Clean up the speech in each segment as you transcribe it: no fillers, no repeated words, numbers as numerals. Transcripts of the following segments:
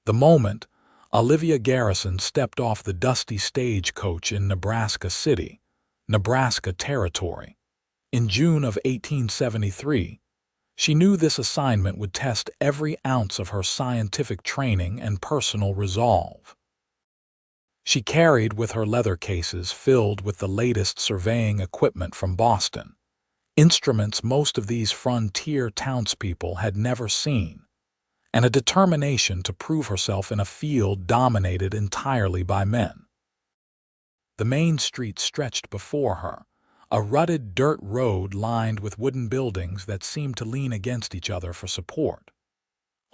The moment Olivia Garrison stepped off the dusty stagecoach in Nebraska City, Nebraska Territory, in June of 1873, she knew this assignment would test every ounce of her scientific training and personal resolve. She carried with her leather cases filled with the latest surveying equipment from Boston, instruments most of these frontier townspeople had never seen, and a determination to prove herself in a field dominated entirely by men. The main street stretched before her, a rutted dirt road lined with wooden buildings that seemed to lean against each other for support.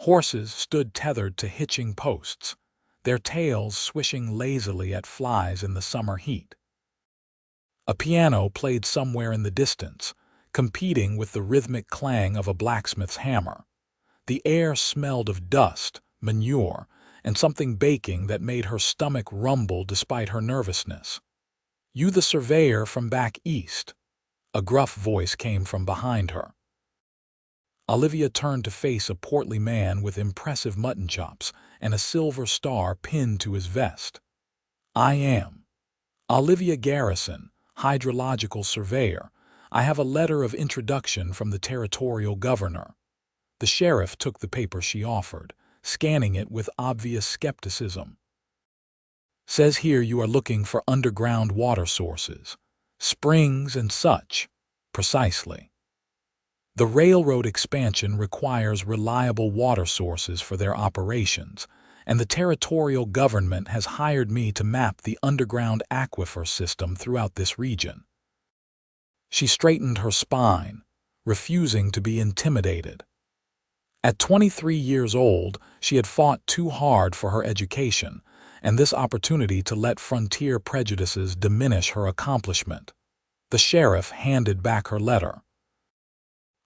Horses stood tethered to hitching posts, their tails swishing lazily at flies in the summer heat. A piano played somewhere in the distance, competing with the rhythmic clang of a blacksmith's hammer. The air smelled of dust, manure, and something baking that made her stomach rumble despite her nervousness. "You the surveyor from back east?" A gruff voice came from behind her. Olivia turned to face a portly man with impressive mutton chops and a silver star pinned to his vest. "I am Olivia Garrison, hydrological surveyor. I have a letter of introduction from the territorial governor." The sheriff took the paper she offered, scanning it with obvious skepticism. "Says here you are looking for underground water sources, springs and such." "Precisely. The railroad expansion requires reliable water sources for their operations, and the territorial government has hired me to map the underground aquifer system throughout this region." She straightened her spine, refusing to be intimidated. At 23 years old, she had fought too hard for her education, and this opportunity to let frontier prejudices diminish her accomplishment. The sheriff handed back her letter.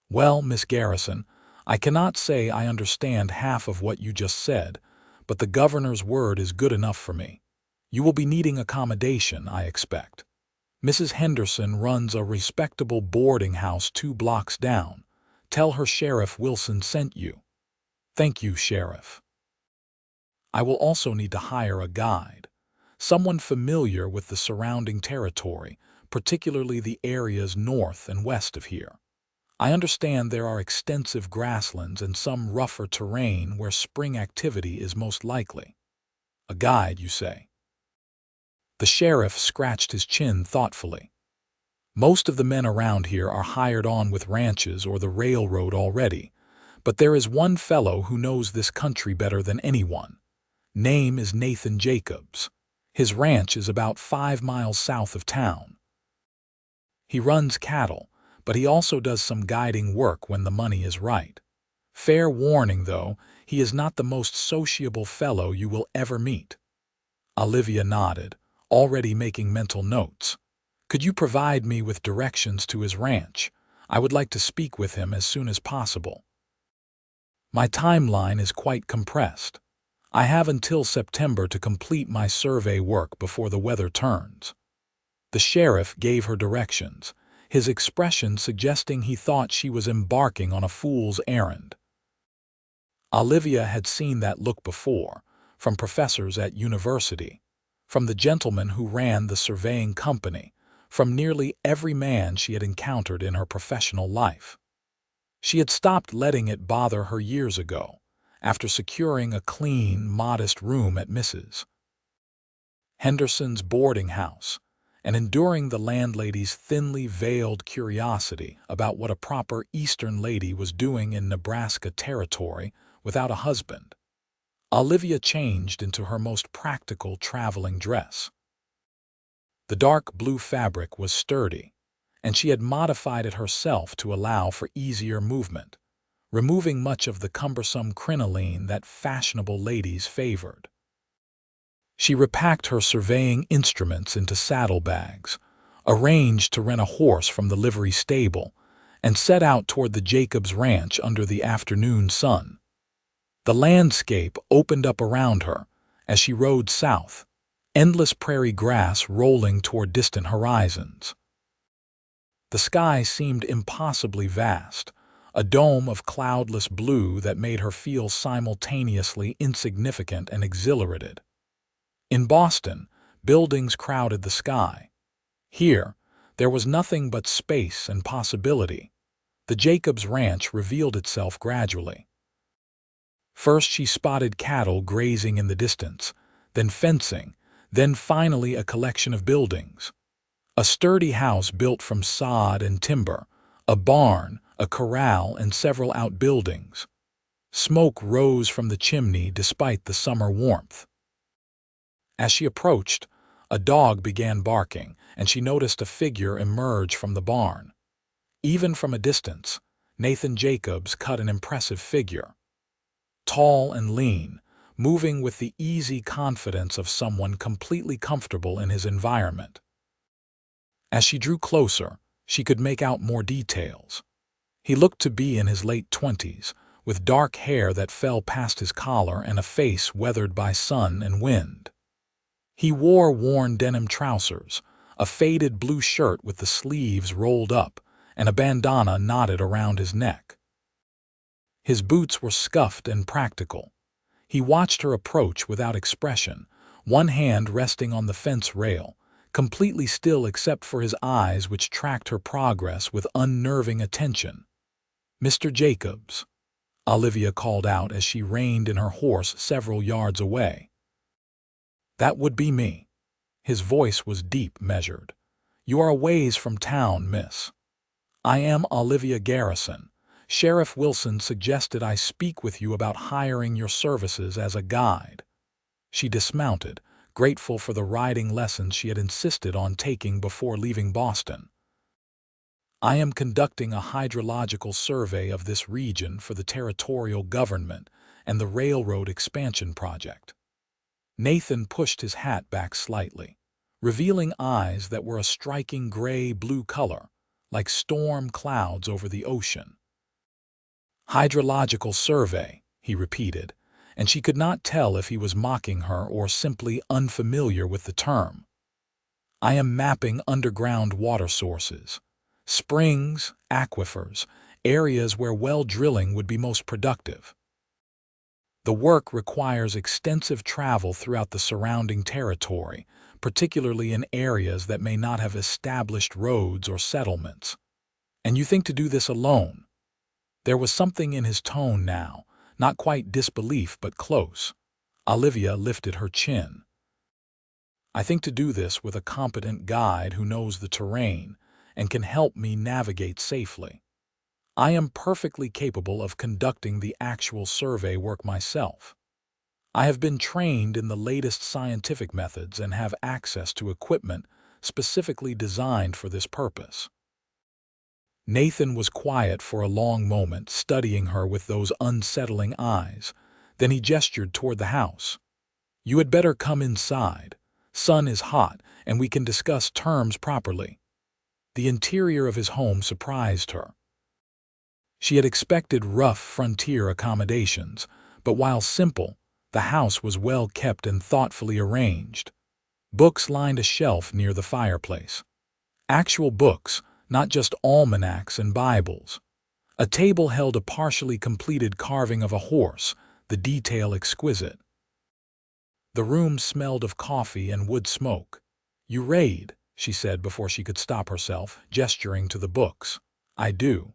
"Well, Miss Garrison, I cannot say I understand half of what you just said, but the governor's word is good enough for me. You will be needing accommodation, I expect. Mrs. Henderson runs a respectable boarding house 2 blocks down. Tell her Sheriff Wilson sent you." "Thank you, Sheriff. I will also need to hire a guide, someone familiar with the surrounding territory, particularly the areas north and west of here. I understand there are extensive grasslands and some rougher terrain where spring activity is most likely." "A guide, you say?" The sheriff scratched his chin thoughtfully. "Most of the men around here are hired on with ranches or the railroad already, but there is one fellow who knows this country better than anyone. Name is Nathan Jacobs. His ranch is about 5 miles south of town. He runs cattle, but he also does some guiding work when the money is right. Fair warning, though, he is not the most sociable fellow you will ever meet." Olivia nodded, already making mental notes. "Could you provide me with directions to his ranch? I would like to speak with him as soon as possible." "My timeline is quite compressed. I have until September to complete my survey work before the weather turns." The sheriff gave her directions, his expression suggesting he thought she was embarking on a fool's errand. Olivia had seen that look before, from professors at university, from the gentleman who ran the surveying company, from nearly every man she had encountered in her professional life. She had stopped letting it bother her years ago, after securing a clean, modest room at Mrs. Henderson's boarding house, and enduring the landlady's thinly veiled curiosity about what a proper Eastern lady was doing in Nebraska Territory without a husband. Olivia changed into her most practical traveling dress. The dark blue fabric was sturdy, and she had modified it herself to allow for easier movement, removing much of the cumbersome crinoline that fashionable ladies favored. She repacked her surveying instruments into saddlebags, arranged to rent a horse from the livery stable, and set out toward the Jacobs Ranch under the afternoon sun. The landscape opened up around her as she rode south, endless prairie grass rolling toward distant horizons. The sky seemed impossibly vast, a dome of cloudless blue that made her feel simultaneously insignificant and exhilarated. In Boston, buildings crowded the sky. Here, there was nothing but space and possibility. The Jacobs Ranch revealed itself gradually. First she spotted cattle grazing in the distance, then fencing, then finally a collection of buildings. A sturdy house built from sod and timber, a barn, a corral, and several outbuildings. Smoke rose from the chimney despite the summer warmth. As she approached, a dog began barking, and she noticed a figure emerge from the barn. Even from a distance, Nathan Jacobs cut an impressive figure. Tall and lean, moving with the easy confidence of someone completely comfortable in his environment. As she drew closer, she could make out more details. He looked to be in his late 20s, with dark hair that fell past his collar and a face weathered by sun and wind. He wore worn denim trousers, a faded blue shirt with the sleeves rolled up, and a bandana knotted around his neck. His boots were scuffed and practical. He watched her approach without expression, one hand resting on the fence rail, completely still except for his eyes which tracked her progress with unnerving attention. "Mr. Jacobs," Olivia called out as she reined in her horse several yards away. "That would be me." His voice was deep, measured. "You are a ways from town, miss." "I am Olivia Garrison. Sheriff Wilson suggested I speak with you about hiring your services as a guide." She dismounted, grateful for the riding lessons she had insisted on taking before leaving Boston. "I am conducting a hydrological survey of this region for the territorial government and the railroad expansion project." Nathan pushed his hat back slightly, revealing eyes that were a striking gray-blue color, like storm clouds over the ocean. "Hydrological survey," he repeated, and she could not tell if he was mocking her or simply unfamiliar with the term. "I am mapping underground water sources, springs, aquifers, areas where well drilling would be most productive. The work requires extensive travel throughout the surrounding territory, particularly in areas that may not have established roads or settlements. And you think to do this alone?" There was something in his tone now, not quite disbelief but close. Olivia lifted her chin. "I think to do this with a competent guide who knows the terrain and can help me navigate safely. I am perfectly capable of conducting the actual survey work myself. I have been trained in the latest scientific methods and have access to equipment specifically designed for this purpose." Nathan was quiet for a long moment, studying her with those unsettling eyes. Then he gestured toward the house. "You had better come inside. Sun is hot, and we can discuss terms properly." The interior of his home surprised her. She had expected rough frontier accommodations, but while simple, the house was well kept and thoughtfully arranged. Books lined a shelf near the fireplace. Actual books, not just almanacs and Bibles. A table held a partially completed carving of a horse, the detail exquisite. The room smelled of coffee and wood smoke. "You read," she said before she could stop herself, gesturing to the books. "I do."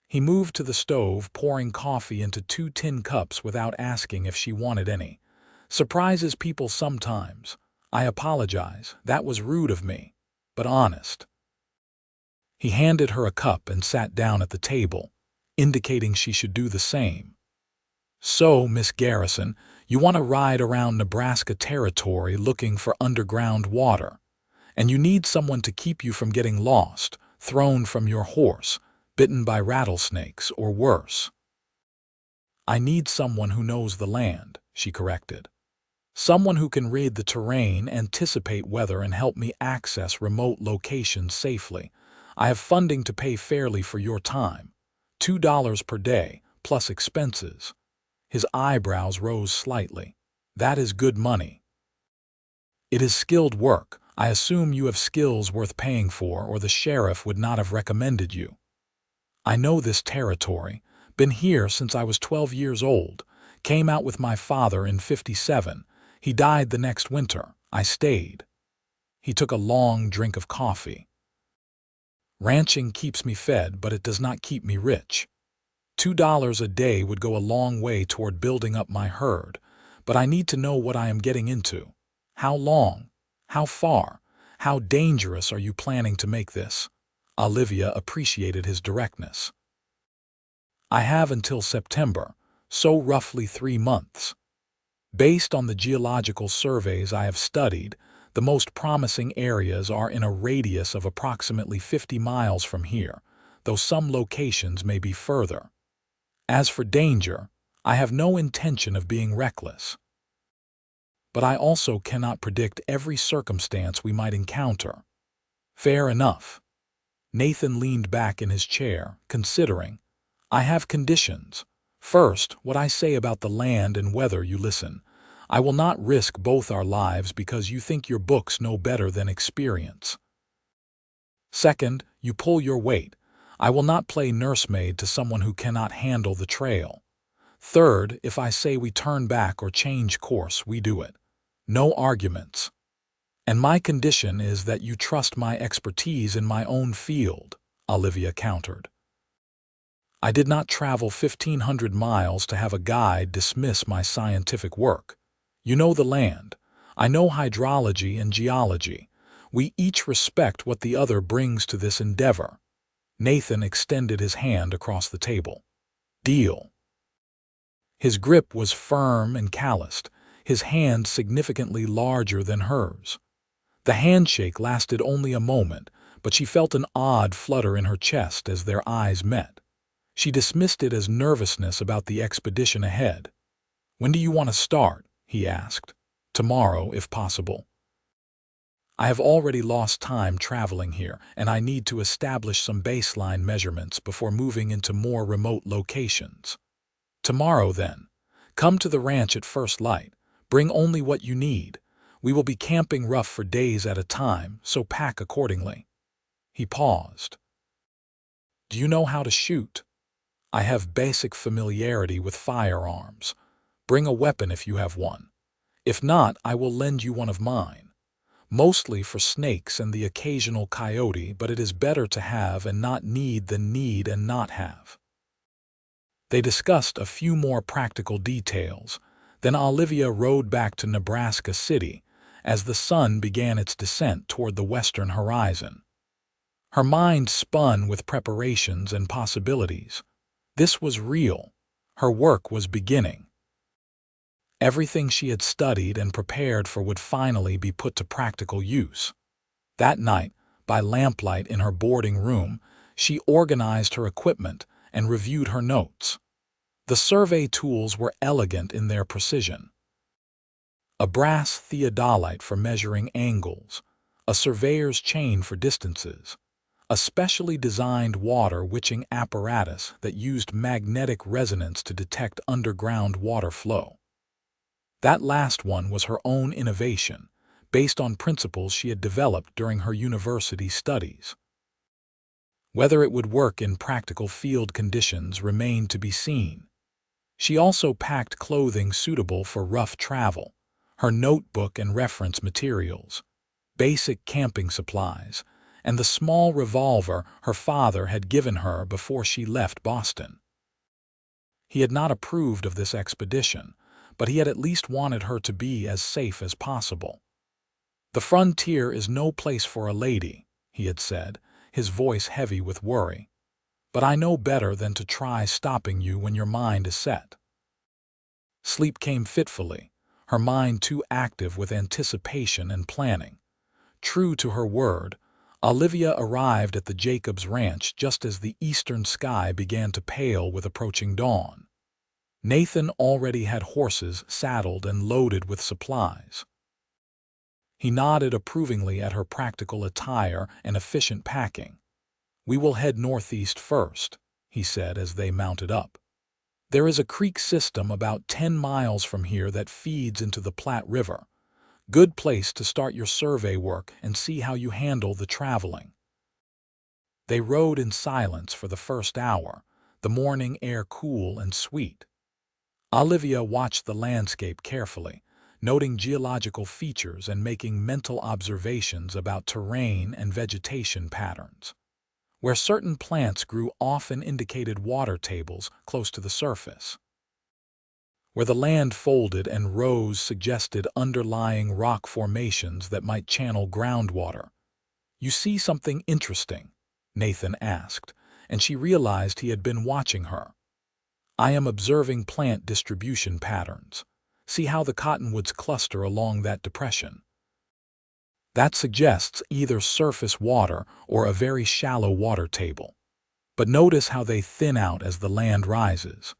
He moved to the stove, pouring coffee into 2 tin cups without asking if she wanted any. "Surprises people sometimes. I apologize, that was rude of me, but honest." He handed her a cup and sat down at the table, indicating she should do the same. "So, Miss Garrison, you want to ride around Nebraska Territory looking for underground water, and you need someone to keep you from getting lost, thrown from your horse, bitten by rattlesnakes, or worse." "I need someone who knows the land," she corrected. "Someone who can read the terrain, anticipate weather, and help me access remote locations safely. I have funding to pay fairly for your time. $2 per day, plus expenses." His eyebrows rose slightly. "That is good money." "It is skilled work. I assume you have skills worth paying for, or the sheriff would not have recommended you." I know this territory, been here since I was 12 years old, came out with my father in '57. He died the next winter. I stayed. He took a long drink of coffee. Ranching keeps me fed, but it does not keep me rich. $2 a day would go a long way toward building up my herd, but I need to know what I am getting into. How long? How far? How dangerous are you planning to make this? Olivia appreciated his directness. I have until September, so roughly 3 months. Based on the geological surveys I have studied, the most promising areas are in a radius of approximately 50 miles from here, though some locations may be further. As for danger, I have no intention of being reckless. But I also cannot predict every circumstance we might encounter. Fair enough. Nathan leaned back in his chair, considering. I have conditions. First, what I say about the land and weather you listen. I will not risk both our lives because you think your books know better than experience. Second, you pull your weight. I will not play nursemaid to someone who cannot handle the trail. Third, if I say we turn back or change course, we do it. No arguments. And my condition is that you trust my expertise in my own field, Olivia countered. I did not travel 1,500 miles to have a guide dismiss my scientific work. You know the land. I know hydrology and geology. We each respect what the other brings to this endeavor. Nathan extended his hand across the table. Deal. His grip was firm and calloused, his hand significantly larger than hers. The handshake lasted only a moment, but she felt an odd flutter in her chest as their eyes met. She dismissed it as nervousness about the expedition ahead. When do you want to start? He asked. Tomorrow, if possible. I have already lost time traveling here, and I need to establish some baseline measurements before moving into more remote locations. Tomorrow, then. Come to the ranch at first light. Bring only what you need. We will be camping rough for days at a time, so pack accordingly. He paused. Do you know how to shoot? I have basic familiarity with firearms. Bring a weapon if you have one. If not, I will lend you one of mine. Mostly for snakes and the occasional coyote, but it is better to have and not need than need and not have. They discussed a few more practical details. Then Olivia rode back to Nebraska City as the sun began its descent toward the western horizon. Her mind spun with preparations and possibilities. This was real. Her work was beginning. Everything she had studied and prepared for would finally be put to practical use. That night, by lamplight in her boarding room, she organized her equipment and reviewed her notes. The survey tools were elegant in their precision. A brass theodolite for measuring angles, a surveyor's chain for distances, a specially designed water-witching apparatus that used magnetic resonance to detect underground water flow. That last one was her own innovation, based on principles she had developed during her university studies. Whether it would work in practical field conditions remained to be seen. She also packed clothing suitable for rough travel, her notebook and reference materials, basic camping supplies, and the small revolver her father had given her before she left Boston. He had not approved of this expedition, but he had at least wanted her to be as safe as possible. The frontier is no place for a lady, he had said, his voice heavy with worry. But I know better than to try stopping you when your mind is set. Sleep came fitfully, her mind too active with anticipation and planning. True to her word, Olivia arrived at the Jacobs Ranch just as the eastern sky began to pale with approaching dawn. Nathan already had horses saddled and loaded with supplies. He nodded approvingly at her practical attire and efficient packing. We will head northeast first, he said as they mounted up. There is a creek system about 10 miles from here that feeds into the Platte River. Good place to start your survey work and see how you handle the traveling. They rode in silence for the first hour, the morning air cool and sweet. Olivia watched the landscape carefully, noting geological features and making mental observations about terrain and vegetation patterns. Where certain plants grew often indicated water tables close to the surface. Where the land folded and rose suggested underlying rock formations that might channel groundwater. "You see something interesting?" Nathan asked, and she realized he had been watching her. "I am observing plant distribution patterns. See how the cottonwoods cluster along that depression. That suggests either surface water or a very shallow water table. But notice how they thin out as the land rises.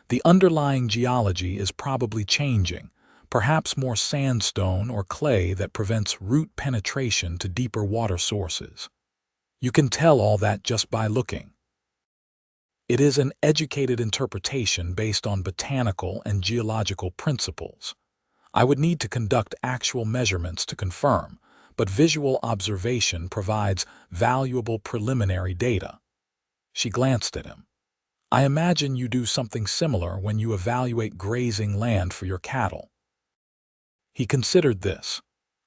The underlying geology is probably changing, perhaps more sandstone or clay that prevents root penetration to deeper water sources. You can tell all that just by looking. It is an educated interpretation based on botanical and geological principles. I would need to conduct actual measurements to confirm, but visual observation provides valuable preliminary data." She glanced at him. "I imagine you do something similar when you evaluate grazing land for your cattle." He considered this.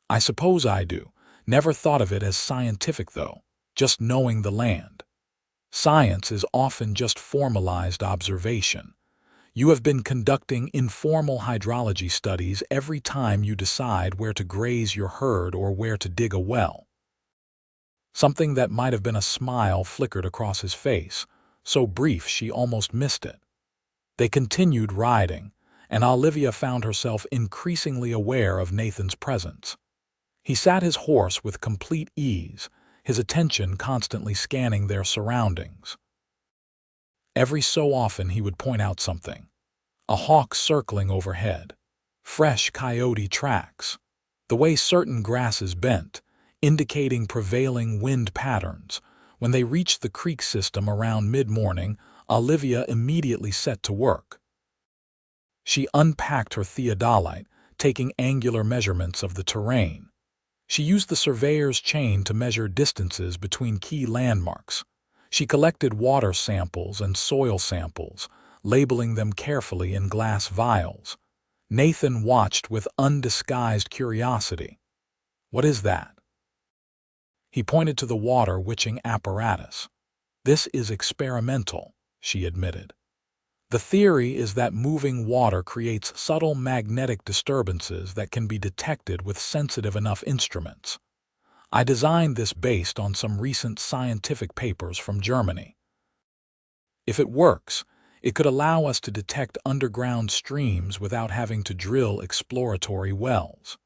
"I suppose I do. Never thought of it as scientific, though, just knowing the land. Science is often just formalized observation. You have been conducting informal hydrology studies every time you decide where to graze your herd or where to dig a well." Something that might have been a smile flickered across his face, so brief she almost missed it. They continued riding, and Olivia found herself increasingly aware of Nathan's presence. He sat his horse with complete ease, his attention constantly scanning their surroundings. Every so often he would point out something. A hawk circling overhead, fresh coyote tracks, the way certain grasses bent, indicating prevailing wind patterns. When they reached the creek system around mid-morning, Olivia immediately set to work. She unpacked her theodolite, taking angular measurements of the terrain. She used the surveyor's chain to measure distances between key landmarks. She collected water samples and soil samples, labeling them carefully in glass vials. Nathan watched with undisguised curiosity. "What is that?" He pointed to the water-witching apparatus. "This is experimental," she admitted. "The theory is that moving water creates subtle magnetic disturbances that can be detected with sensitive enough instruments. I designed this based on some recent scientific papers from Germany. If it works, it could allow us to detect underground streams without having to drill exploratory wells."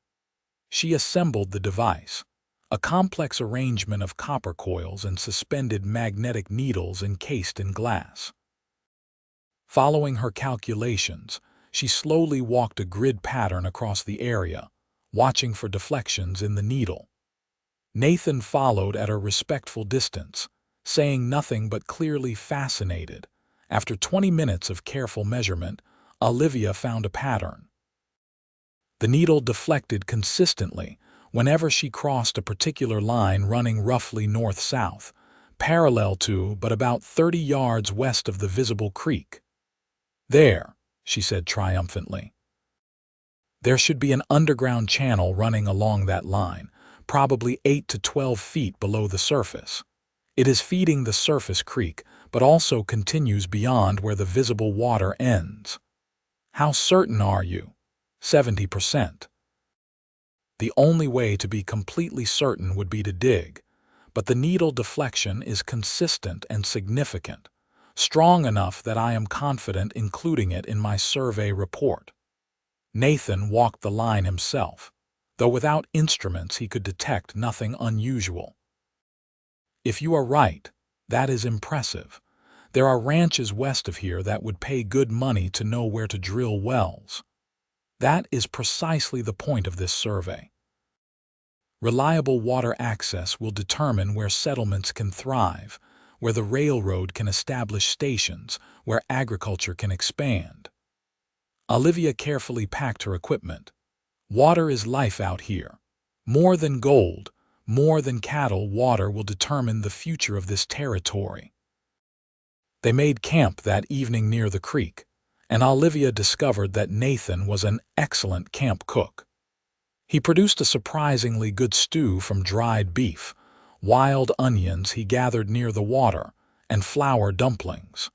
She assembled the device, a complex arrangement of copper coils and suspended magnetic needles encased in glass. Following her calculations, she slowly walked a grid pattern across the area, watching for deflections in the needle. Nathan followed at a respectful distance, saying nothing but clearly fascinated. After 20 minutes of careful measurement, Olivia found a pattern. The needle deflected consistently whenever she crossed a particular line running roughly north-south, parallel to but about 30 yards west of the visible creek. "There," she said triumphantly. "There should be an underground channel running along that line, probably 8 to 12 feet below the surface. It is feeding the surface creek, but also continues beyond where the visible water ends." "How certain are you?" 70%. "The only way to be completely certain would be to dig, but the needle deflection is consistent and significant, strong enough that I am confident including it in my survey report." Nathan walked the line himself. Though without instruments he could detect nothing unusual. "If you are right, that is impressive. There are ranches west of here that would pay good money to know where to drill wells." That is precisely the point of this survey. Reliable water access will determine where settlements can thrive, where the railroad can establish stations, where agriculture can expand. Olivia carefully packed her equipment. "Water is life out here. More than gold, More than cattle, water will determine the future of this territory. They made camp that evening near the creek, and Olivia discovered that Nathan was an excellent camp cook. He produced a surprisingly good stew from dried beef, wild onions he gathered near the water, and flour dumplings.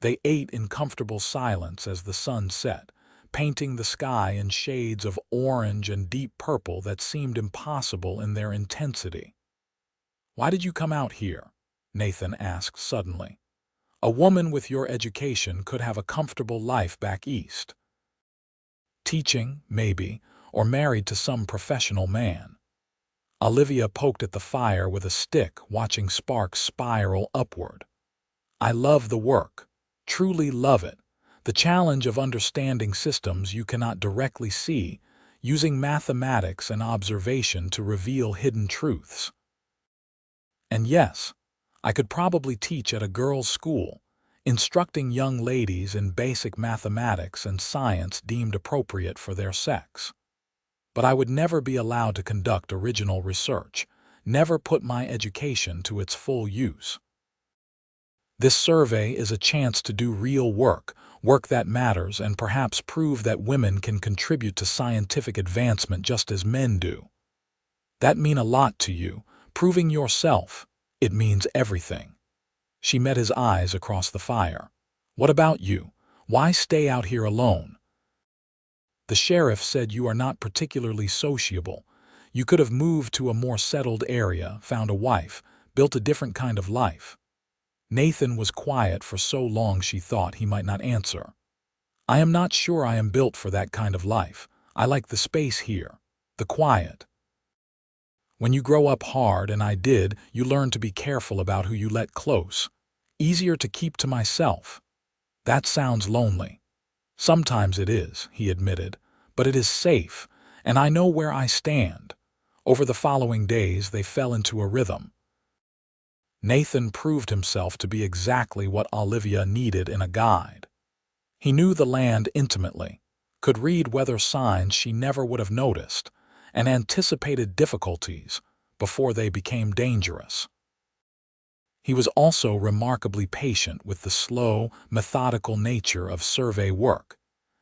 They ate in comfortable silence as the sun set, painting the sky in shades of orange and deep purple that seemed impossible in their intensity. "Why did you come out here?" Nathan asked suddenly. "A woman with your education could have a comfortable life back east. Teaching, maybe, or married to some professional man." Olivia poked at the fire with a stick, watching sparks spiral upward. "I love the work, truly love it. The challenge of understanding systems you cannot directly see, using mathematics and observation to reveal hidden truths. And yes, I could probably teach at a girls' school, instructing young ladies in basic mathematics and science deemed appropriate for their sex. But I would never be allowed to conduct original research, never put my education to its full use. This survey is a chance to do real work, work that matters, and perhaps prove that women can contribute to scientific advancement just as men do. That mean a lot to you, proving yourself. It means everything." She met his eyes across the fire. "What about you? Why stay out here alone?" "The sheriff said you are not particularly sociable. You could have moved to a more settled area, found a wife, built a different kind of life." Nathan was quiet for so long she thought he might not answer. "I am not sure I am built for that kind of life. I like the space here, the quiet. When you grow up hard, and I did, you learn to be careful about who you let close. Easier to keep to myself." "That sounds lonely." "Sometimes it is," he admitted, "but it is safe, and I know where I stand." Over the following days they fell into a rhythm. Nathan proved himself to be exactly what Olivia needed in a guide. He knew the land intimately, could read weather signs she never would have noticed, and anticipated difficulties before they became dangerous. He was also remarkably patient with the slow, methodical nature of survey work,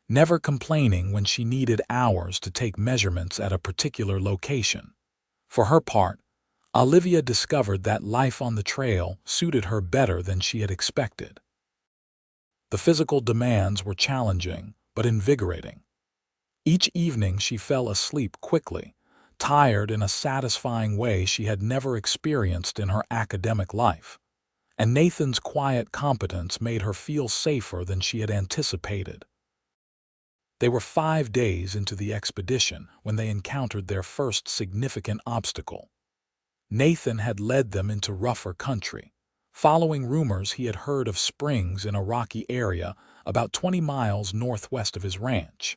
never complaining when she needed hours to take measurements at a particular location. For her part, Olivia discovered that life on the trail suited her better than she had expected. The physical demands were challenging, but invigorating. Each evening she fell asleep quickly, tired in a satisfying way she had never experienced in her academic life, and Nathan's quiet competence made her feel safer than she had anticipated. They were 5 days into the expedition when they encountered their first significant obstacle. Nathan had led them into rougher country, following rumors he had heard of springs in a rocky area about 20 miles northwest of his ranch.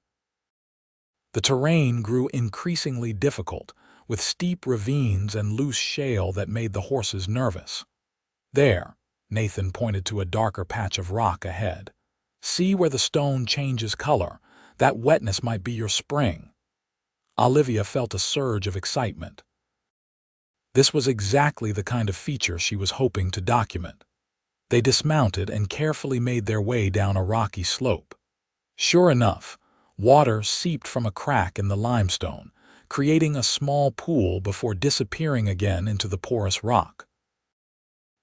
The terrain grew increasingly difficult, with steep ravines and loose shale that made the horses nervous. "There," Nathan pointed to a darker patch of rock ahead. "See where the stone changes color? That wetness might be your spring." Olivia felt a surge of excitement. This was exactly the kind of feature she was hoping to document. They dismounted and carefully made their way down a rocky slope. Sure enough, water seeped from a crack in the limestone, creating a small pool before disappearing again into the porous rock.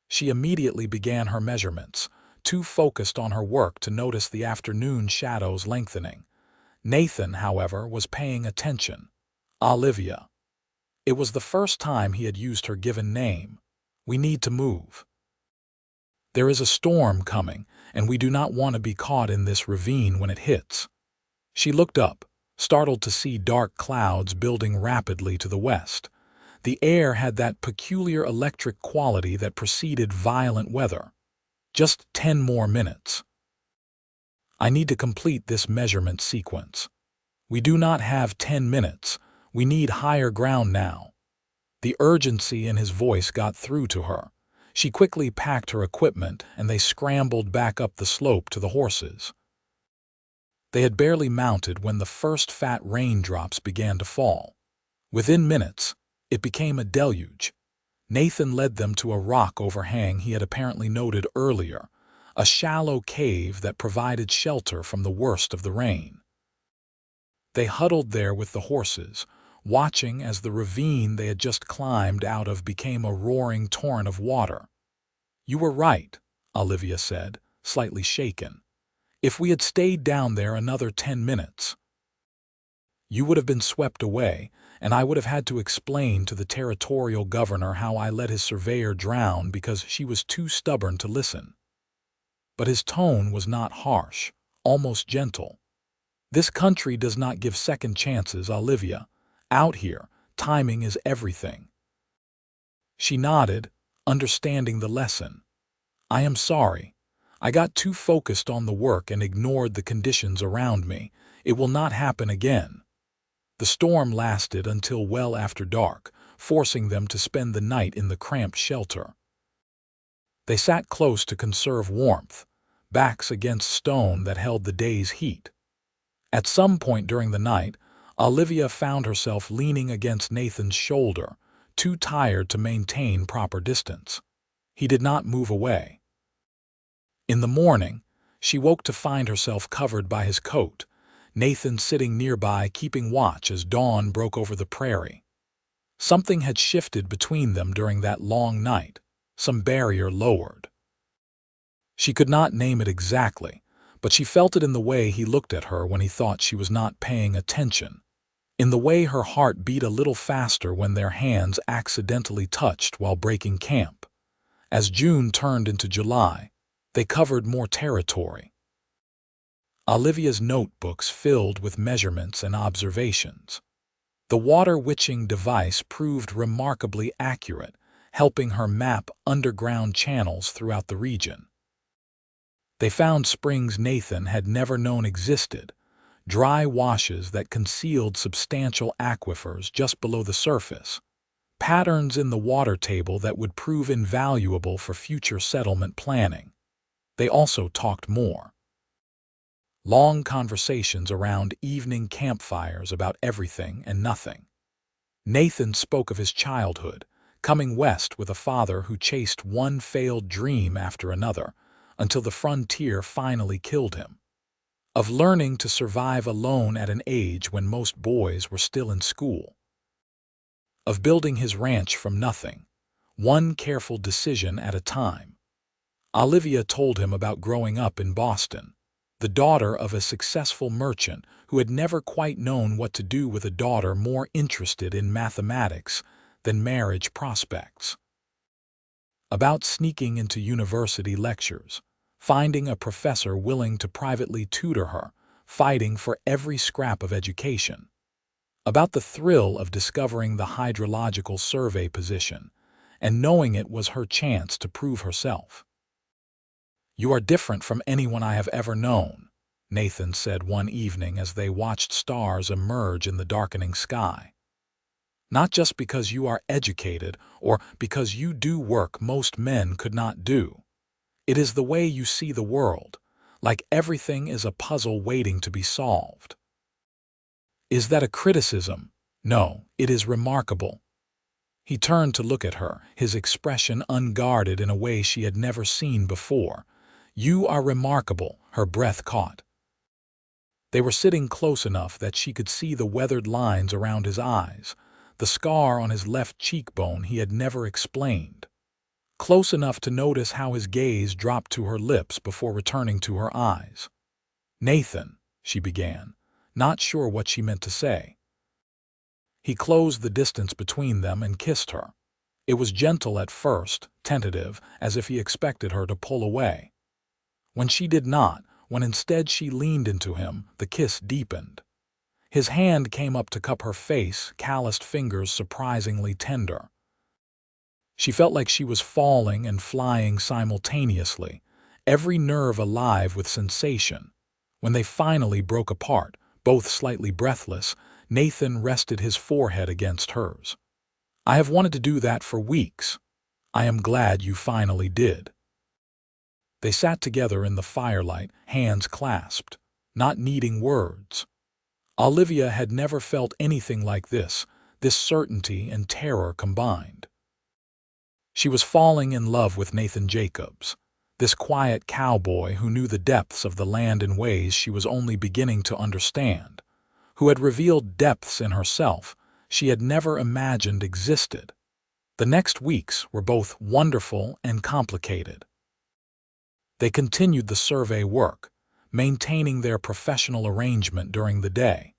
She immediately began her measurements, too focused on her work to notice the afternoon shadows lengthening. Nathan, however, was paying attention. "Olivia." It was the first time he had used her given name. "We need to move. There is a storm coming, and we do not want to be caught in this ravine when it hits." She looked up, startled to see dark clouds building rapidly to the west. The air had that peculiar electric quality that preceded violent weather. "Just 10 more minutes. I need to complete this measurement sequence." "We do not have 10 minutes. We need higher ground now." The urgency in his voice got through to her. She quickly packed her equipment, and they scrambled back up the slope to the horses. They had barely mounted when the first fat raindrops began to fall. Within minutes, It became a deluge. Nathan led them to a rock overhang he had apparently noted earlier, a shallow cave that provided shelter from the worst of the rain. They huddled there with the horses, watching as the ravine they had just climbed out of became a roaring torrent of water. "You were right," Olivia said, slightly shaken. "If we had stayed down there another 10 minutes, you would have been swept away, and I would have had to explain to the territorial governor how I let his surveyor drown because she was too stubborn to listen." But his tone was not harsh, almost gentle. "This country does not give second chances, Olivia. Out here, timing is everything." She nodded, understanding the lesson. "I am sorry. I got too focused on the work and ignored the conditions around me. It will not happen again." The storm lasted until well after dark, forcing them to spend the night in the cramped shelter. They sat close to conserve warmth, backs against stone that held the day's heat. At some point during the night, Olivia found herself leaning against Nathan's shoulder, too tired to maintain proper distance. He did not move away. In the morning, she woke to find herself covered by his coat, Nathan sitting nearby keeping watch as dawn broke over the prairie. Something had shifted between them during that long night, some barrier lowered. She could not name it exactly, but she felt it in the way he looked at her when he thought she was not paying attention, in the way her heart beat a little faster when their hands accidentally touched while breaking camp. As June turned into July, they covered more territory. Olivia's notebooks filled with measurements and observations. The water-witching device proved remarkably accurate, helping her map underground channels throughout the region. They found springs Nathan had never known existed, dry washes that concealed substantial aquifers just below the surface, patterns in the water table that would prove invaluable for future settlement planning. They also talked more. Long conversations around evening campfires about everything and nothing. Nathan spoke of his childhood, coming west with a father who chased one failed dream after another, until the frontier finally killed him. Of learning to survive alone at an age when most boys were still in school. Of building his ranch from nothing, one careful decision at a time. Olivia told him about growing up in Boston, the daughter of a successful merchant who had never quite known what to do with a daughter more interested in mathematics than marriage prospects. About sneaking into university lectures, finding a professor willing to privately tutor her, fighting for every scrap of education. About the thrill of discovering the hydrological survey position and knowing it was her chance to prove herself. "You are different from anyone I have ever known," Nathan said one evening as they watched stars emerge in the darkening sky. "Not just because you are educated or because you do work most men could not do. It is the way you see the world, like everything is a puzzle waiting to be solved." "Is that a criticism?" "No, it is remarkable." He turned to look at her, his expression unguarded in a way she had never seen before. "You are remarkable," her breath caught. They were sitting close enough that she could see the weathered lines around his eyes, the scar on his left cheekbone he had never explained. Close enough to notice how his gaze dropped to her lips before returning to her eyes. "Nathan," she began, not sure what she meant to say. He closed the distance between them and kissed her. It was gentle at first, tentative, as if he expected her to pull away. When she did not, when instead she leaned into him, the kiss deepened. His hand came up to cup her face, calloused fingers surprisingly tender. She felt like she was falling and flying simultaneously, every nerve alive with sensation. When they finally broke apart, both slightly breathless, Nathan rested his forehead against hers. "I have wanted to do that for weeks. I am glad you finally did." They sat together in the firelight, hands clasped, not needing words. Olivia had never felt anything like this, this certainty and terror combined. She was falling in love with Nathan Jacobs, this quiet cowboy who knew the depths of the land in ways she was only beginning to understand, who had revealed depths in herself she had never imagined existed. The next weeks were both wonderful and complicated. They continued the survey work, maintaining their professional arrangement during the day.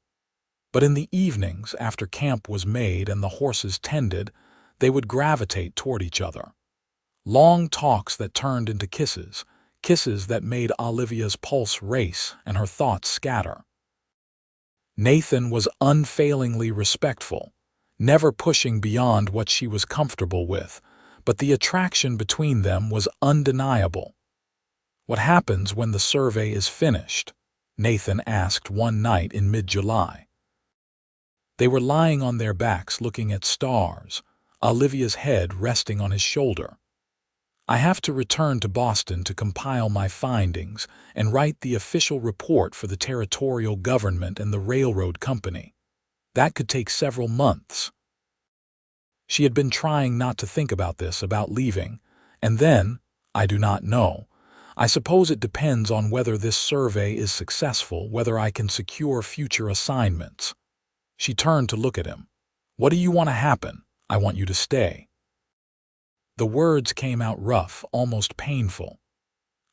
But in the evenings, after camp was made and the horses tended, they would gravitate toward each other. Long talks that turned into kisses, kisses that made Olivia's pulse race and her thoughts scatter. Nathan was unfailingly respectful, never pushing beyond what she was comfortable with, but the attraction between them was undeniable. "What happens when the survey is finished?" Nathan asked one night in mid-July. They were lying on their backs looking at stars, Olivia's head resting on his shoulder. "I have to return to Boston to compile my findings and write the official report for the territorial government and the railroad company. That could take several months." She had been trying not to think about this, about leaving, and then, "I do not know. I suppose it depends on whether this survey is successful, whether I can secure future assignments." She turned to look at him. "What do you want to happen?" "I want you to stay." The words came out rough, almost painful.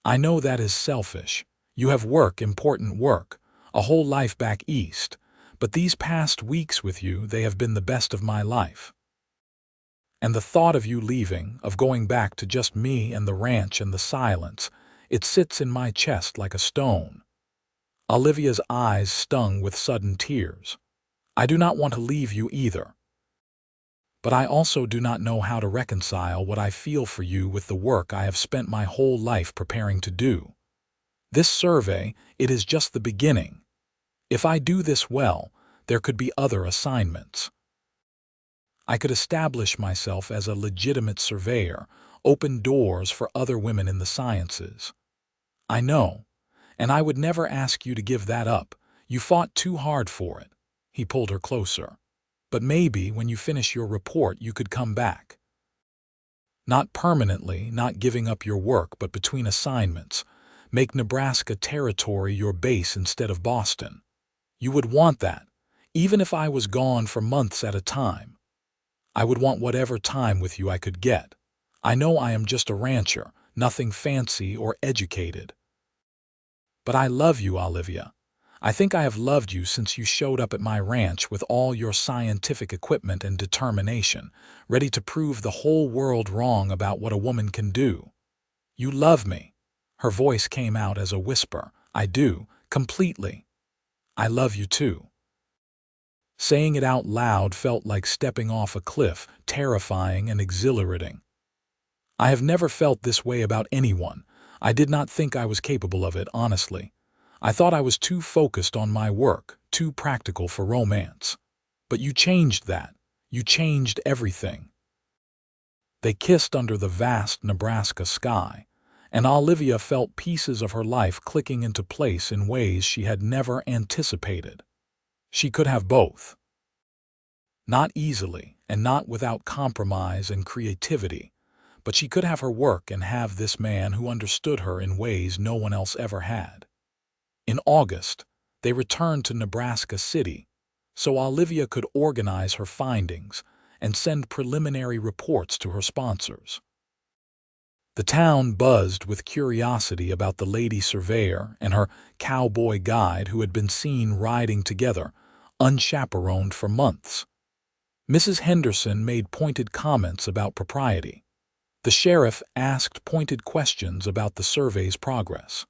"I know that is selfish. You have work, important work, a whole life back east, but these past weeks with you, they have been the best of my life. And the thought of you leaving, of going back to just me and the ranch and the silence, it sits in my chest like a stone." Olivia's eyes stung with sudden tears. "I do not want to leave you either. But I also do not know how to reconcile what I feel for you with the work I have spent my whole life preparing to do. This survey, it is just the beginning. If I do this well, there could be other assignments. I could establish myself as a legitimate surveyor, open doors for other women in the sciences. I know, and I would never ask you to give that up. You fought too hard for it." He pulled her closer. "But maybe when you finish your report you could come back. Not permanently, not giving up your work, but between assignments. Make Nebraska Territory your base instead of Boston. You would want that, even if I was gone for months at a time. I would want whatever time with you I could get. I know I am just a rancher, nothing fancy or educated. But I love you, Olivia. I think I have loved you since you showed up at my ranch with all your scientific equipment and determination, ready to prove the whole world wrong about what a woman can do. You love me." Her voice came out as a whisper. "I do, completely. I love you too." Saying it out loud felt like stepping off a cliff, terrifying and exhilarating. "I have never felt this way about anyone. I did not think I was capable of it, honestly. I thought I was too focused on my work, too practical for romance. But you changed that. You changed everything." They kissed under the vast Nebraska sky, and Olivia felt pieces of her life clicking into place in ways she had never anticipated. She could have both. Not easily, and not without compromise and creativity, but she could have her work and have this man who understood her in ways no one else ever had. In August, they returned to Nebraska City, so Olivia could organize her findings and send preliminary reports to her sponsors. The town buzzed with curiosity about the lady surveyor and her cowboy guide who had been seen riding together, unchaperoned for months. Mrs. Henderson made pointed comments about propriety. The sheriff asked pointed questions about the survey's progress.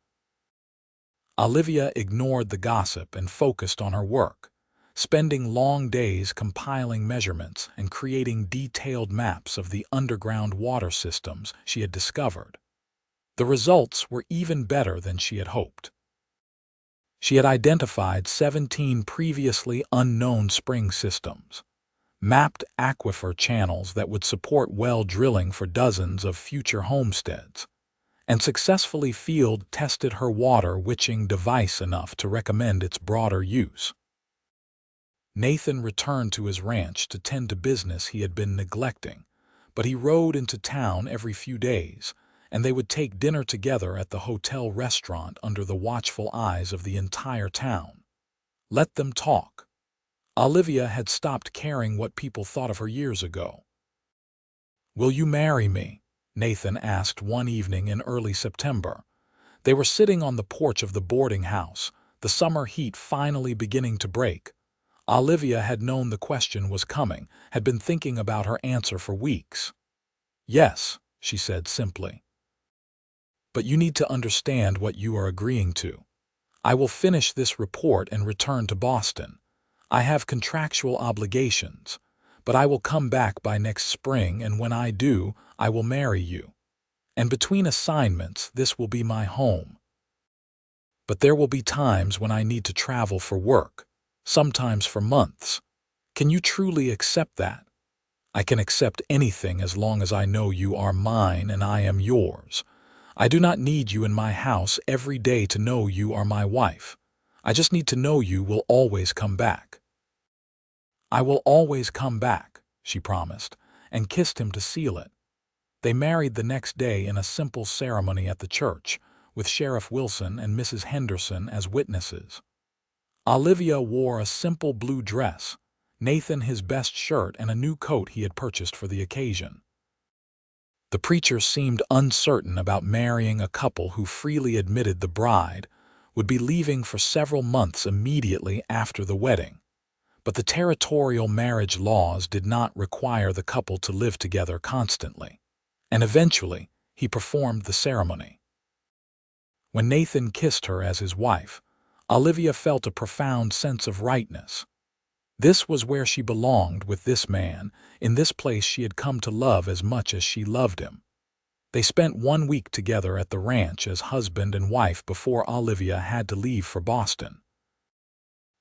Olivia ignored the gossip and focused on her work, spending long days compiling measurements and creating detailed maps of the underground water systems she had discovered. The results were even better than she had hoped. She had identified 17 previously unknown spring systems, mapped aquifer channels that would support well drilling for dozens of future homesteads, and successfully field-tested her water witching device enough to recommend its broader use. Nathan returned to his ranch to tend to business he had been neglecting, but he rode into town every few days, and they would take dinner together at the hotel restaurant under the watchful eyes of the entire town. Let them talk. Olivia had stopped caring what people thought of her years ago. "Will you marry me?" Nathan asked one evening in early September. They were sitting on the porch of the boarding house, the summer heat finally beginning to break. Olivia had known the question was coming, had been thinking about her answer for weeks. "Yes," she said simply. "But you need to understand what you are agreeing to. I will finish this report and return to Boston. I have contractual obligations, but I will come back by next spring, and when I do, I will marry you. And between assignments, this will be my home. But there will be times when I need to travel for work, sometimes for months. Can you truly accept that?" "I can accept anything as long as I know you are mine and I am yours. I do not need you in my house every day to know you are my wife. I just need to know you will always come back." "I will always come back," she promised, and kissed him to seal it. They married the next day in a simple ceremony at the church, with Sheriff Wilson and Mrs. Henderson as witnesses. Olivia wore a simple blue dress, Nathan his best shirt and a new coat he had purchased for the occasion. The preacher seemed uncertain about marrying a couple who freely admitted the bride would be leaving for several months immediately after the wedding. But the territorial marriage laws did not require the couple to live together constantly, and eventually he performed the ceremony. When Nathan kissed her as his wife, Olivia felt a profound sense of rightness. This was where she belonged with this man, in this place she had come to love as much as she loved him. They spent 1 week together at the ranch as husband and wife before Olivia had to leave for Boston.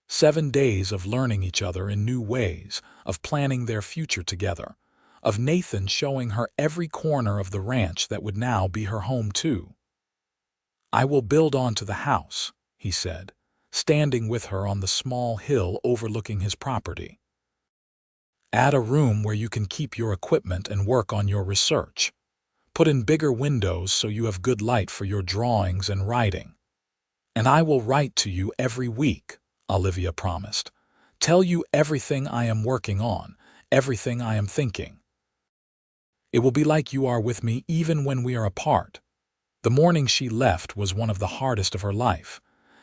7 days of learning each other in new ways, of planning their future together, of Nathan showing her every corner of the ranch that would now be her home too. "I will build onto the house," he said, standing with her on the small hill overlooking his property. "Add a room where you can keep your equipment and work on your research. Put in bigger windows so you have good light for your drawings and writing. And I will write to you every week," Olivia promised. "Tell you everything I am working on, everything I am thinking. It will be like you are with me even when we are apart." The morning she left was one of the hardest of her life.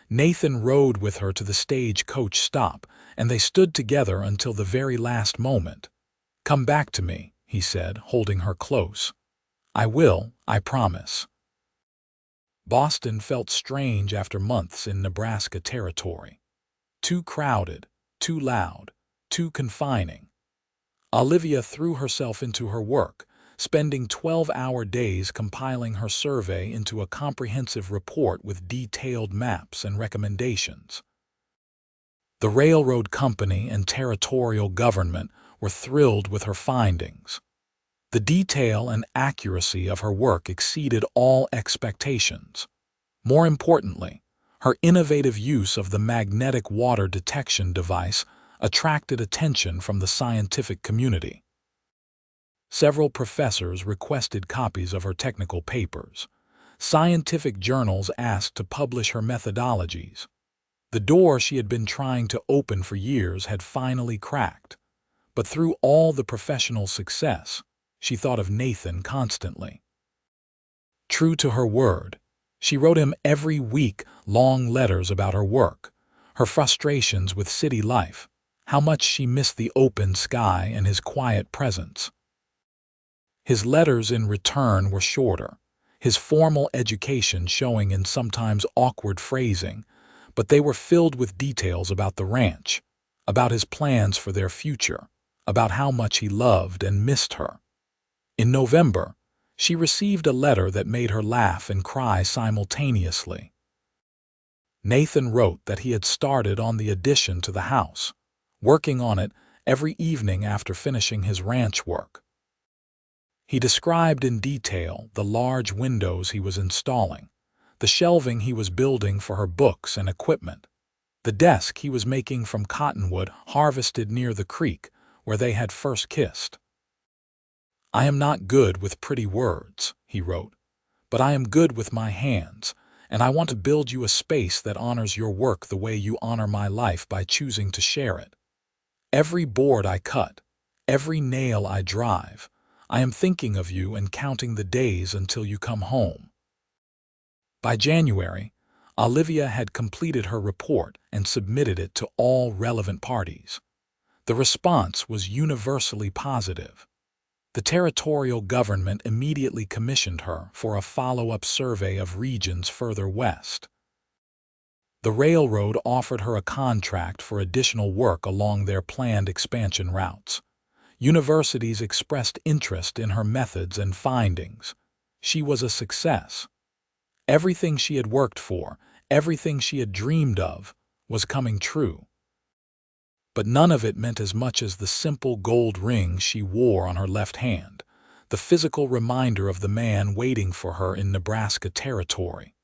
Nathan rode with her to the stage-coach stop, and they stood together until the very last moment. "Come back to me," he said, holding her close. "I will, I promise." Boston felt strange after months in Nebraska Territory. Too crowded, too loud, too confining. Olivia threw herself into her work, spending 12-hour days compiling her survey into a comprehensive report with detailed maps and recommendations. The railroad company and territorial government were thrilled with her findings. The detail and accuracy of her work exceeded all expectations. More importantly, her innovative use of the magnetic water detection device attracted attention from the scientific community. Several professors requested copies of her technical papers. Scientific journals asked to publish her methodologies. The door she had been trying to open for years had finally cracked. But through all the professional success, she thought of Nathan constantly. True to her word, she wrote him every week long letters about her work, her frustrations with city life, how much she missed the open sky and his quiet presence. His letters in return were shorter, his formal education showing in sometimes awkward phrasing, but they were filled with details about the ranch, about his plans for their future, about how much he loved and missed her. In November, she received a letter that made her laugh and cry simultaneously. Nathan wrote that he had started on the addition to the house, working on it every evening after finishing his ranch work. He described in detail the large windows he was installing, the shelving he was building for her books and equipment, The desk he was making from cottonwood harvested near the creek where they had first kissed. "I am not good with pretty words," he wrote, "but I am good with my hands, and I want to build you a space that honors your work the way you honor my life by choosing to share it. Every board I cut, every nail I drive, I am thinking of you and counting the days until you come home." By January, Olivia had completed her report and submitted it to all relevant parties. The response was universally positive. The territorial government immediately commissioned her for a follow-up survey of regions further west. The railroad offered her a contract for additional work along their planned expansion routes. Universities expressed interest in her methods and findings. She was a success. Everything she had worked for, everything she had dreamed of, was coming true. But none of it meant as much as the simple gold ring she wore on her left hand, the physical reminder of the man waiting for her in Nebraska Territory.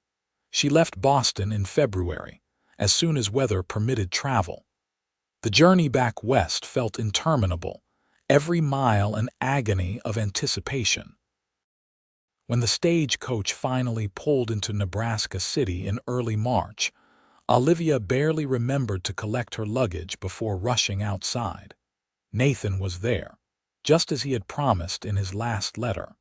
She left Boston in February, as soon as weather permitted travel. The journey back west felt interminable, every mile an agony of anticipation. When the stagecoach finally pulled into Nebraska City in early March, Olivia barely remembered to collect her luggage before rushing outside. Nathan was there, just as he had promised in his last letter.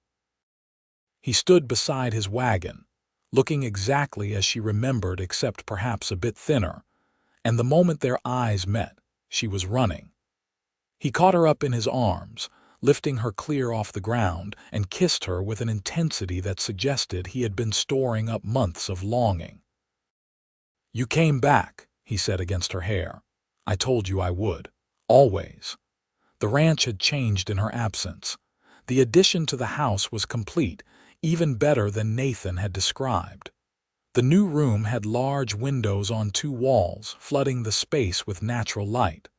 He stood beside his wagon, looking exactly as she remembered except perhaps a bit thinner, and the moment their eyes met, she was running. He caught her up in his arms, lifting her clear off the ground, and kissed her with an intensity that suggested he had been storing up months of longing. "You came back," he said against her hair. "I told you I would. Always." The ranch had changed in her absence. The addition to the house was complete, even better than Nathan had described. The new room had large windows on 2 walls, flooding the space with natural light.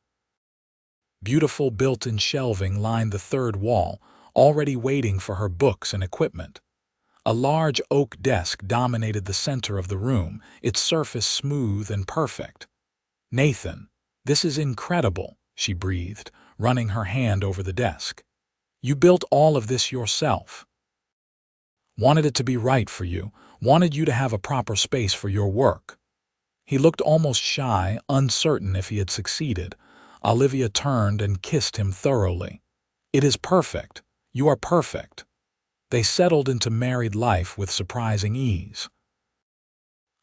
Beautiful built-in shelving lined the 3rd wall, already waiting for her books and equipment. A large oak desk dominated the center of the room, its surface smooth and perfect. "Nathan, this is incredible," she breathed, running her hand over the desk. "You built all of this yourself. Wanted it to be right for you, wanted you to have a proper space for your work." He looked almost shy, uncertain if he had succeeded. Olivia turned and kissed him thoroughly. "It is perfect. You are perfect." They settled into married life with surprising ease.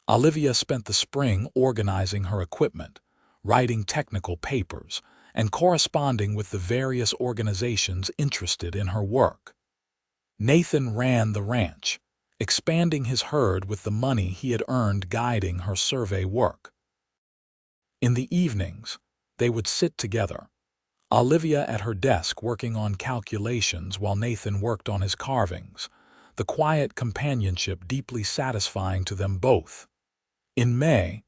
Olivia spent the spring organizing her equipment, writing technical papers, and corresponding with the various organizations interested in her work. Nathan ran the ranch, expanding his herd with the money he had earned guiding her survey work. In the evenings, they would sit together, Olivia at her desk working on calculations while Nathan worked on his carvings, the quiet companionship deeply satisfying to them both. In May,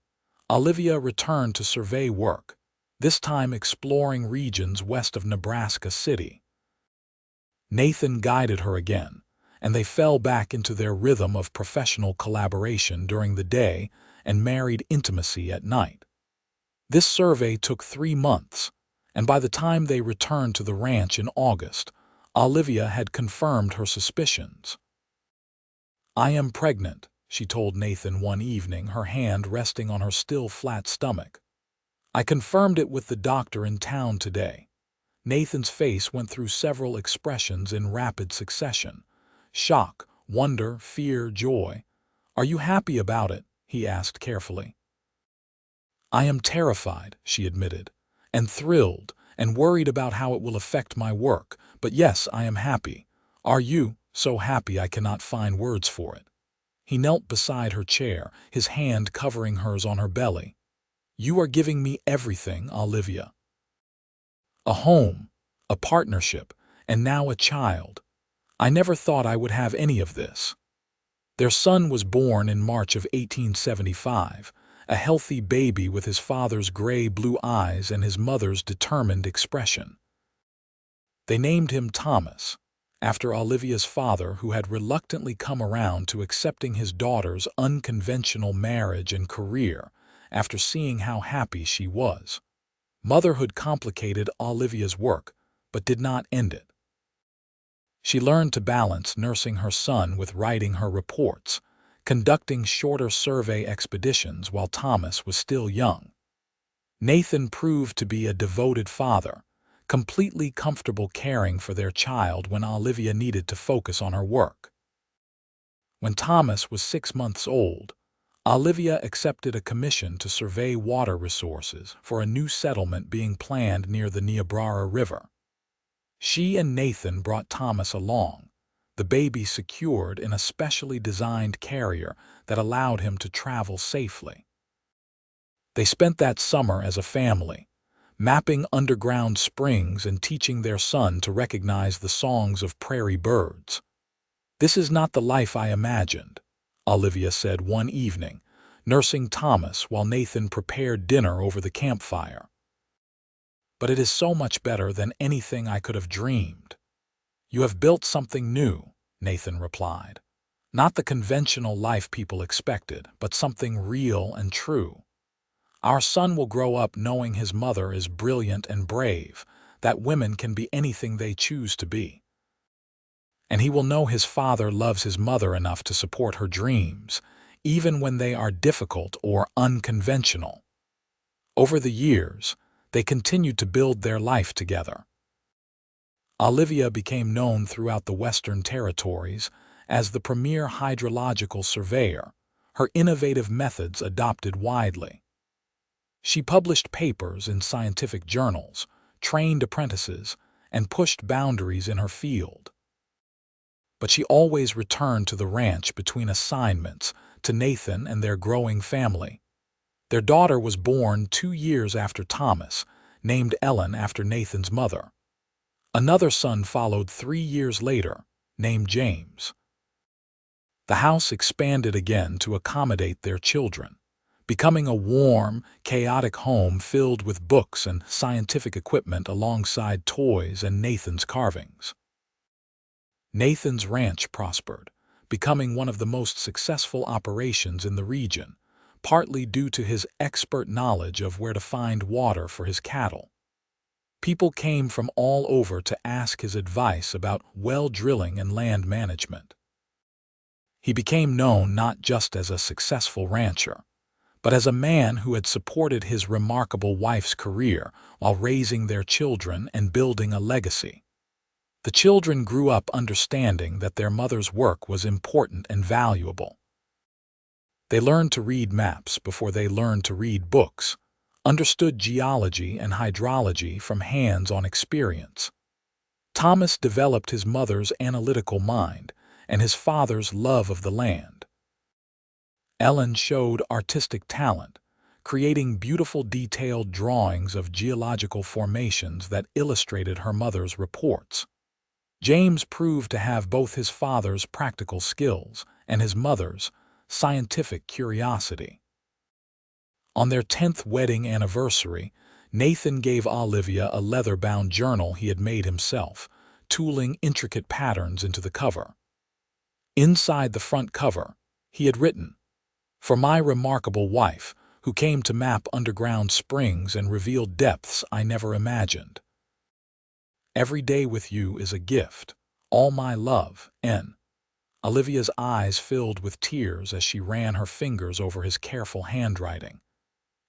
Olivia returned to survey work, this time exploring regions west of Nebraska City. Nathan guided her again, and they fell back into their rhythm of professional collaboration during the day and married intimacy at night. This survey took 3 months, and by the time they returned to the ranch in August, Olivia had confirmed her suspicions. "I am pregnant," she told Nathan one evening, her hand resting on her still flat stomach. "I confirmed it with the doctor in town today." Nathan's face went through several expressions in rapid succession: shock, wonder, fear, joy. "Are you happy about it?" he asked carefully. "I am terrified," she admitted, "and thrilled, and worried about how it will affect my work, but yes, I am happy. Are you?" "So happy I cannot find words for it." He knelt beside her chair, his hand covering hers on her belly. "You are giving me everything, Olivia. A home, a partnership, and now a child. I never thought I would have any of this." Their son was born in March of 1875, a healthy baby with his father's gray-blue eyes and his mother's determined expression. They named him Thomas, after Olivia's father, who had reluctantly come around to accepting his daughter's unconventional marriage and career, after seeing how happy she was. Motherhood complicated Olivia's work, but did not end it. She learned to balance nursing her son with writing her reports, conducting shorter survey expeditions while Thomas was still young. Nathan proved to be a devoted father, completely comfortable caring for their child when Olivia needed to focus on her work. When Thomas was 6 months old, Olivia accepted a commission to survey water resources for a new settlement being planned near the Niobrara River. She and Nathan brought Thomas along, the baby secured in a specially designed carrier that allowed him to travel safely. They spent that summer as a family, mapping underground springs and teaching their son to recognize the songs of prairie birds. "This is not the life I imagined," Olivia said one evening, nursing Thomas while Nathan prepared dinner over the campfire. "But it is so much better than anything I could have dreamed." "You have built something new," Nathan replied. "Not the conventional life people expected, but something real and true. Our son will grow up knowing his mother is brilliant and brave, that women can be anything they choose to be. And he will know his father loves his mother enough to support her dreams, even when they are difficult or unconventional." Over the years, they continued to build their life together. Olivia became known throughout the Western Territories as the premier hydrological surveyor, her innovative methods adopted widely. She published papers in scientific journals, trained apprentices, and pushed boundaries in her field. But she always returned to the ranch between assignments to Nathan and their growing family. Their daughter was born 2 years after Thomas, named Ellen after Nathan's mother. Another son followed 3 years later, named James. The house expanded again to accommodate their children, becoming a warm, chaotic home filled with books and scientific equipment alongside toys and Nathan's carvings. Nathan's ranch prospered, becoming one of the most successful operations in the region, partly due to his expert knowledge of where to find water for his cattle. People came from all over to ask his advice about well drilling and land management. He became known not just as a successful rancher, but as a man who had supported his remarkable wife's career while raising their children and building a legacy. The children grew up understanding that their mother's work was important and valuable. They learned to read maps before they learned to read books, understood geology and hydrology from hands-on experience. Thomas developed his mother's analytical mind and his father's love of the land. Ellen showed artistic talent, creating beautiful detailed drawings of geological formations that illustrated her mother's reports. James proved to have both his father's practical skills and his mother's scientific curiosity. On their 10th wedding anniversary, Nathan gave Olivia a leather-bound journal he had made himself, tooling intricate patterns into the cover. Inside the front cover, he had written, "For my remarkable wife, who came to map underground springs and revealed depths I never imagined. Every day with you is a gift. All my love, N." Olivia's eyes filled with tears as she ran her fingers over his careful handwriting.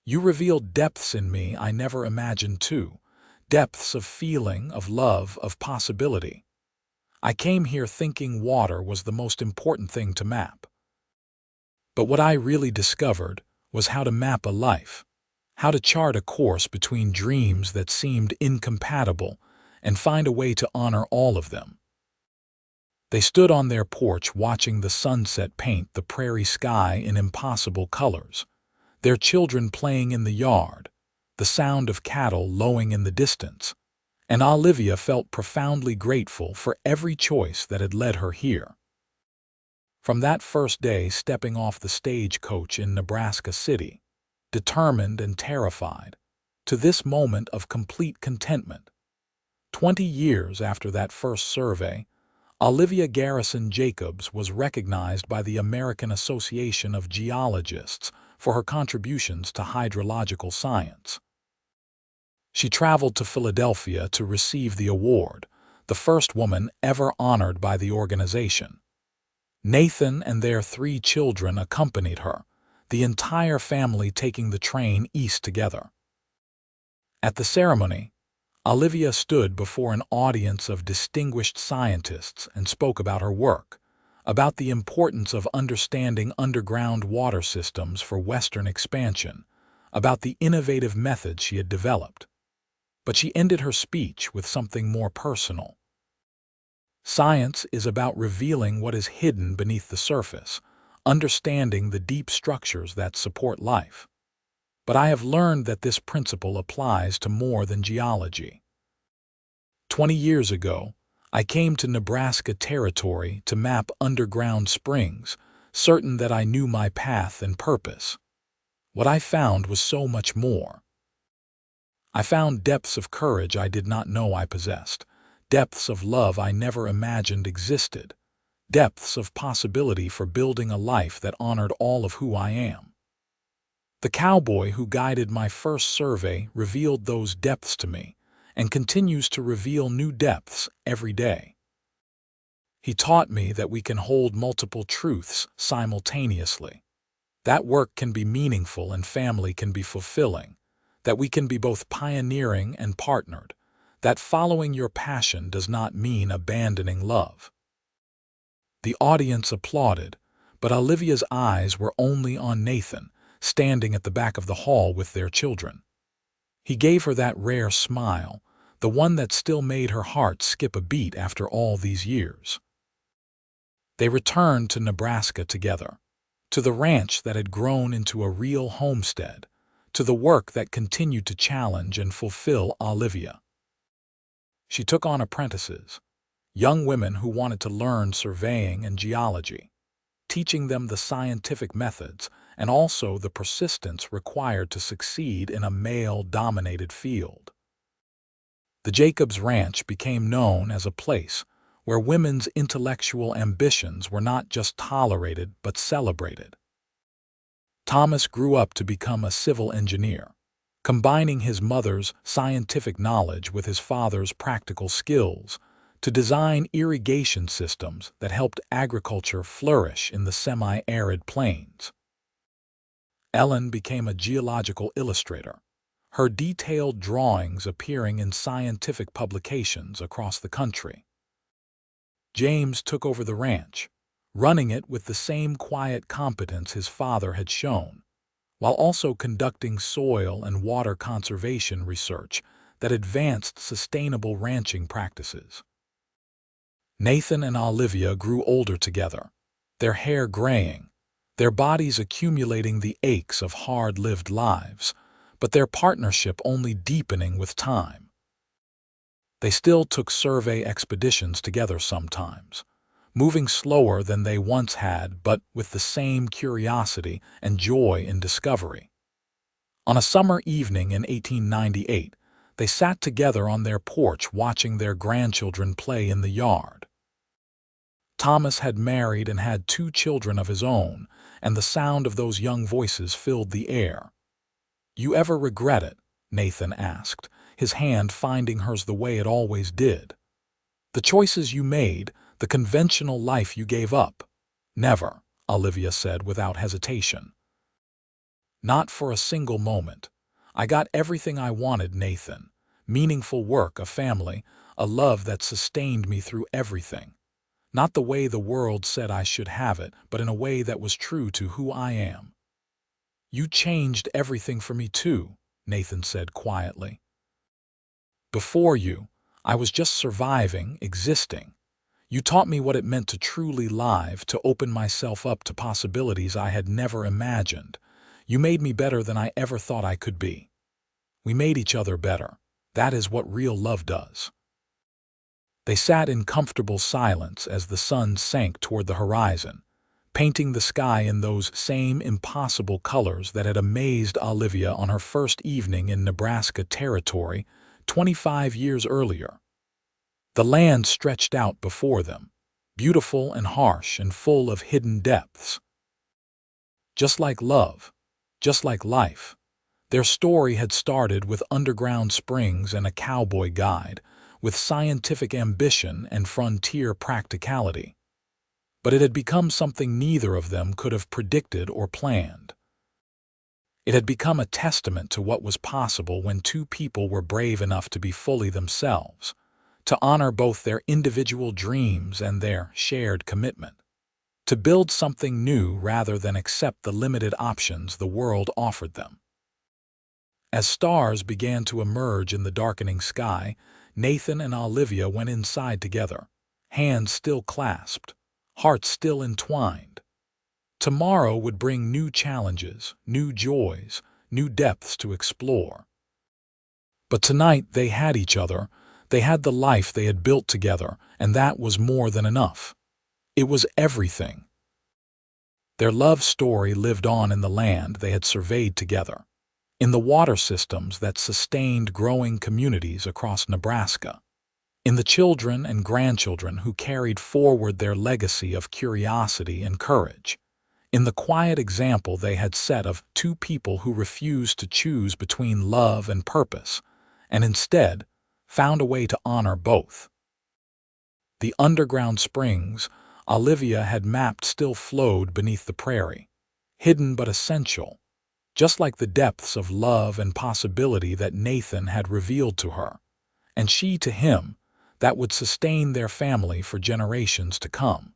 "You revealed depths in me I never imagined too, depths of feeling, of love, of possibility. I came here thinking water was the most important thing to map. But what I really discovered was how to map a life, how to chart a course between dreams that seemed incompatible and find a way to honor all of them." They stood on their porch watching the sunset paint the prairie sky in impossible colors, their children playing in the yard, the sound of cattle lowing in the distance, and Olivia felt profoundly grateful for every choice that had led her here. From that first day stepping off the stagecoach in Nebraska City, determined and terrified, to this moment of complete contentment, 20 years after that first survey, Olivia Garrison Jacobs was recognized by the American Association of Geologists for her contributions to hydrological science. She traveled to Philadelphia to receive the award, the first woman ever honored by the organization. Nathan and their 3 children accompanied her, the entire family taking the train east together. At the ceremony, Olivia stood before an audience of distinguished scientists and spoke about her work, about the importance of understanding underground water systems for Western expansion, about the innovative methods she had developed. But she ended her speech with something more personal. Science is about revealing what is hidden beneath the surface, understanding the deep structures that support life. But I have learned that this principle applies to more than geology. 20 years ago, I came to Nebraska Territory to map underground springs, certain that I knew my path and purpose. What I found was so much more. I found depths of courage I did not know I possessed, depths of love I never imagined existed, depths of possibility for building a life that honored all of who I am. The cowboy who guided my first survey revealed those depths to me, and continues to reveal new depths every day. He taught me that we can hold multiple truths simultaneously, that work can be meaningful and family can be fulfilling, that we can be both pioneering and partnered, that following your passion does not mean abandoning love. The audience applauded, but Olivia's eyes were only on Nathan, standing at the back of the hall with their children. He gave her that rare smile, the one that still made her heart skip a beat after all these years. They returned to Nebraska together, to the ranch that had grown into a real homestead, to the work that continued to challenge and fulfill Olivia. She took on apprentices, young women who wanted to learn surveying and geology, teaching them the scientific methods and also the persistence required to succeed in a male-dominated field. The Jacobs Ranch became known as a place where women's intellectual ambitions were not just tolerated but celebrated. Thomas grew up to become a civil engineer, combining his mother's scientific knowledge with his father's practical skills to design irrigation systems that helped agriculture flourish in the semi-arid plains. Ellen became a geological illustrator, her detailed drawings appearing in scientific publications across the country. James took over the ranch, running it with the same quiet competence his father had shown, while also conducting soil and water conservation research that advanced sustainable ranching practices. Nathan and Olivia grew older together, their hair graying, their bodies accumulating the aches of hard-lived lives, but their partnership only deepening with time. They still took survey expeditions together sometimes, moving slower than they once had but with the same curiosity and joy in discovery. On a summer evening in 1898, they sat together on their porch watching their grandchildren play in the yard. Thomas had married and had 2 children of his own, and the sound of those young voices filled the air. "You ever regret it?" Nathan asked, his hand finding hers the way it always did. "The choices you made, the conventional life you gave up?" "Never," Olivia said without hesitation. "Not for a single moment. I got everything I wanted, Nathan. Meaningful work, a family, a love that sustained me through everything. Not the way the world said I should have it, but in a way that was true to who I am." "You changed everything for me too," Nathan said quietly. "Before you, I was just surviving, existing. You taught me what it meant to truly live, to open myself up to possibilities I had never imagined. You made me better than I ever thought I could be. We made each other better. That is what real love does." They sat in comfortable silence as the sun sank toward the horizon, painting the sky in those same impossible colors that had amazed Olivia on her first evening in Nebraska Territory 25 years earlier. The land stretched out before them, beautiful and harsh and full of hidden depths. Just like love, Just like life, their story had started with underground springs and a cowboy guide, with scientific ambition and frontier practicality. But it had become something neither of them could have predicted or planned. It had become a testament to what was possible when two people were brave enough to be fully themselves, to honor both their individual dreams and their shared commitment, to build something new rather than accept the limited options the world offered them. As stars began to emerge in the darkening sky, Nathan and Olivia went inside together, hands still clasped, hearts still entwined. Tomorrow would bring new challenges, new joys, new depths to explore. But tonight they had each other, they had the life they had built together, and that was more than enough. It was everything. Their love story lived on in the land they had surveyed together, in the water systems that sustained growing communities across Nebraska, in the children and grandchildren who carried forward their legacy of curiosity and courage, in the quiet example they had set of two people who refused to choose between love and purpose, and instead found a way to honor both. The underground springs Olivia had mapped still flowed beneath the prairie, hidden but essential, just like the depths of love and possibility that Nathan had revealed to her, and she to him, that would sustain their family for generations to come.